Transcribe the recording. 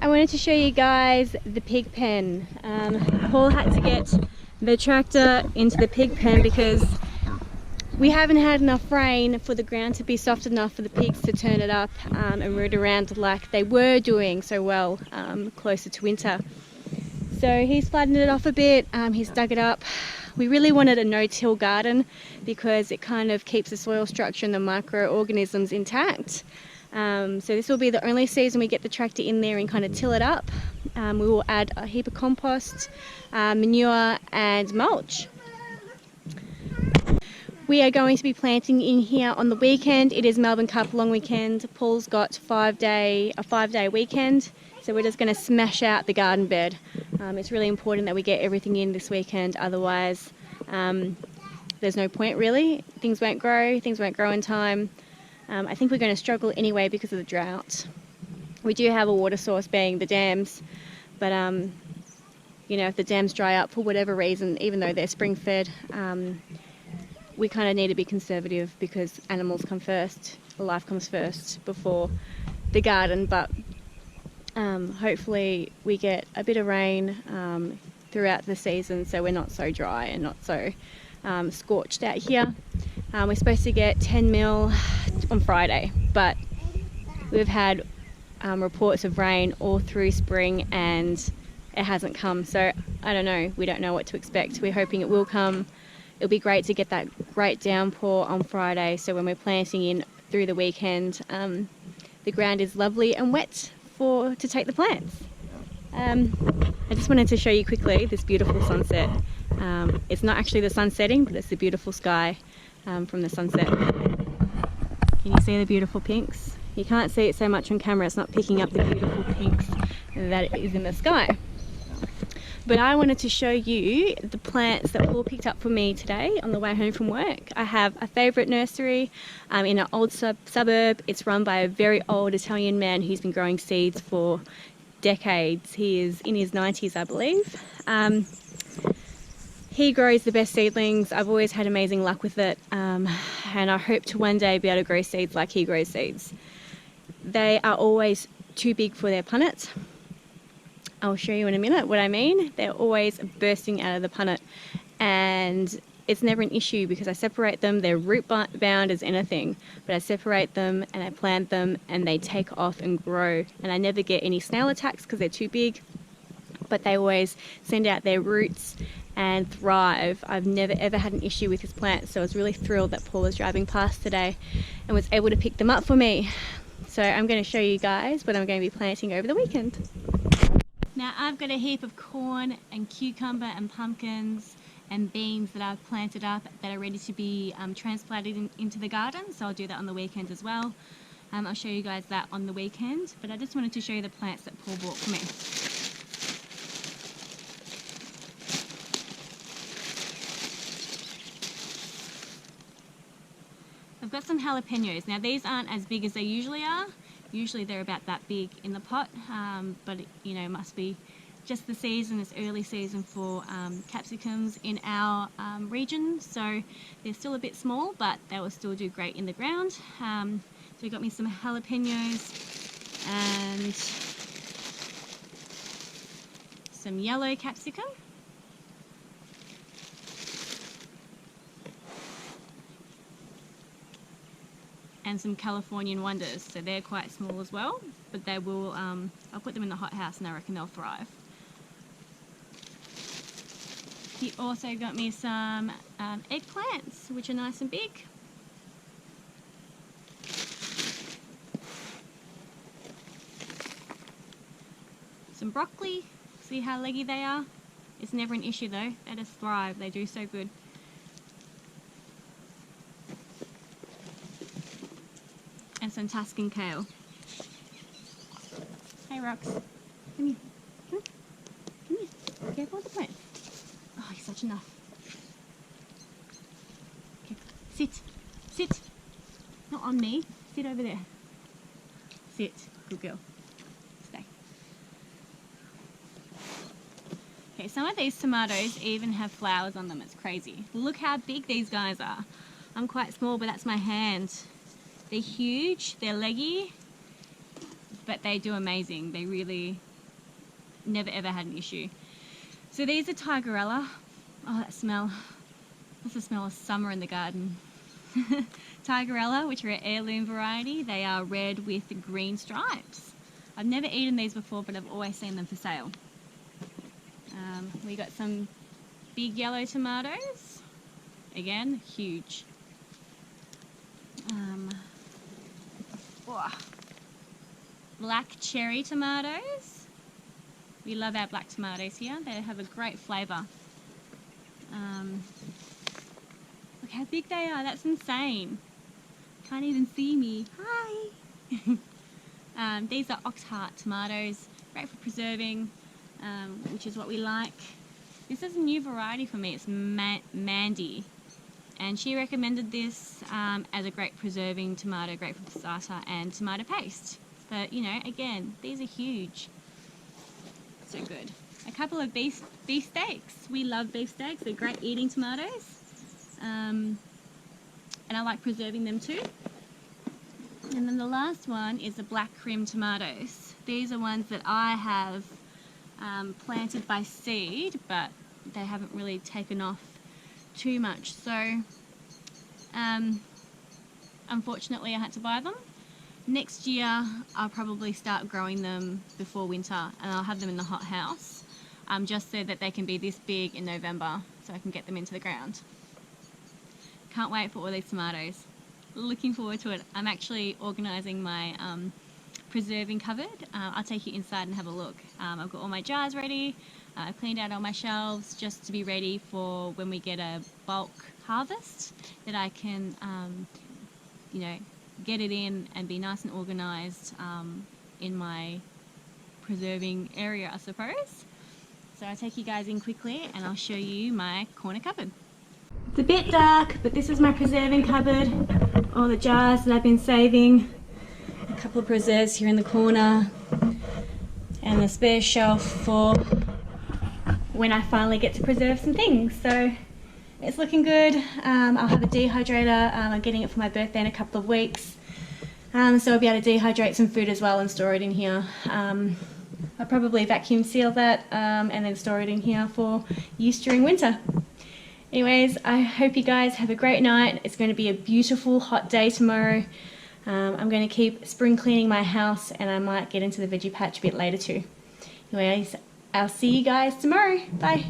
I wanted to show you guys the pig pen. Paul had to get the tractor into the pig pen because we haven't had enough rain for the ground to be soft enough for the pigs to turn it up and root around like they were doing so well closer to winter. So he's flattened it off a bit, he's dug it up. We really wanted a no-till garden because it kind of keeps the soil structure and the microorganisms intact. So this will be the only season we get the tractor in there and kind of till it up. We will add a heap of compost, manure and mulch. We are going to be planting in here on the weekend. It is Melbourne Cup long weekend. Paul's got a 5-day weekend, so we're just going to smash out the garden bed. It's really important that we get everything in this weekend, otherwise there's no point really. Things won't grow in time. I think we're going to struggle anyway because of the drought. We do have a water source being the dams, but you know, if the dams dry up for whatever reason, even though they're spring fed, we kind of need to be conservative because animals come first, life comes first before the garden. But hopefully we get a bit of rain throughout the season so we're not so dry and not so scorched out here. We're supposed to get 10 mil on Friday, but we've had reports of rain all through spring and it hasn't come, so I don't know, we don't know what to expect. We're hoping it will come. It'll be great to get that great downpour on Friday, so when we're planting in through the weekend, the ground is lovely and wet to take the plants. I just wanted to show you quickly this beautiful sunset. It's not actually the sun setting, but it's the beautiful sky from the sunset. Can you see the beautiful pinks? You can't see it so much on camera, it's not picking up the beautiful pinks that is in the sky. But I wanted to show you the plants that Paul picked up for me today on the way home from work. I have a favourite nursery in an old suburb. It's run by a very old Italian man who's been growing seeds for decades. He is in his 90s, I believe. He grows the best seedlings. I've always had amazing luck with it, and I hope to one day be able to grow seeds like he grows seeds. They are always too big for their punnet. I'll show you in a minute what I mean. They're always bursting out of the punnet, and it's never an issue because I separate them. They're root bound as anything, but I separate them and I plant them and they take off and grow, and I never get any snail attacks because they're too big, but they always send out their roots and thrive. I've never ever had an issue with this plant, so I was really thrilled that Paul was driving past today and was able to pick them up for me. So I'm going to show you guys what I'm going to be planting over the weekend. Now I've got a heap of corn and cucumber and pumpkins and beans that I've planted up that are ready to be transplanted into the garden, so I'll do that on the weekend as well. I'll show you guys that on the weekend, but I just wanted to show you the plants that Paul bought for me. I've got some jalapenos. Now these aren't as big as they usually are. Usually they're about that big in the pot, but you know, must be just the season. It's early season for capsicums in our region, so they're still a bit small, but they will still do great in the ground. So we got me some jalapenos and some yellow capsicum. And some Californian wonders, so they're quite small as well, but they will, I'll put them in the hothouse and I reckon they'll thrive. He also got me some eggplants, which are nice and big. Some broccoli, see how leggy they are? It's never an issue though, they just thrive, they do so good. And some Tuscan kale. Hey Rox, come here. Come here. Careful with the plant. Oh, you're such enough. Okay. Sit. Sit. Not on me. Sit over there. Sit. Good girl. Stay. Okay, some of these tomatoes even have flowers on them. It's crazy. Look how big these guys are. I'm quite small, but that's my hand. They're huge, they're leggy, but they do amazing. They really never ever had an issue. So these are Tigerella. Oh, that smell. That's the smell of summer in the garden. Tigerella, which are an heirloom variety. They are red with green stripes. I've never eaten these before, but I've always seen them for sale. We got some big yellow tomatoes. Again, huge. Black cherry tomatoes. We love our black tomatoes here. They have a great flavour. Look how big they are. That's insane. Can't even see me. Hi. These are ox heart tomatoes. Great for preserving, which is what we like. This is a new variety for me. It's Mandy. And she recommended this as a great preserving tomato, great for passata and tomato paste. But, you know, again, these are huge. So good. A couple of beef steaks. We love beef steaks. They're great eating tomatoes. And I like preserving them too. And then the last one is the black cream tomatoes. These are ones that I have planted by seed, but they haven't really taken off too much. So, unfortunately, I had to buy them. Next year, I'll probably start growing them before winter, and I'll have them in the hot house, just so that they can be this big in November, so I can get them into the ground. Can't wait for all these tomatoes. Looking forward to it. I'm actually organising my preserving cupboard. I'll take you inside and have a look. I've got all my jars ready. I've cleaned out all my shelves just to be ready for when we get a bulk harvest, that I can, you know, get it in and be nice and organised in my preserving area, I suppose. So I'll take you guys in quickly and I'll show you my corner cupboard. It's a bit dark, but this is my preserving cupboard. All the jars that I've been saving. A couple of preserves here in the corner. And a spare shelf for when I finally get to preserve some things. So it's looking good. I'll have a dehydrator. I'm getting it for my birthday in a couple of weeks. So I'll be able to dehydrate some food as well and store it in here. I'll probably vacuum seal that and then store it in here for use during winter. Anyways, I hope you guys have a great night. It's going to be a beautiful hot day tomorrow. I'm going to keep spring cleaning my house, and I might get into the veggie patch a bit later too. Anyways, I'll see you guys tomorrow. Bye.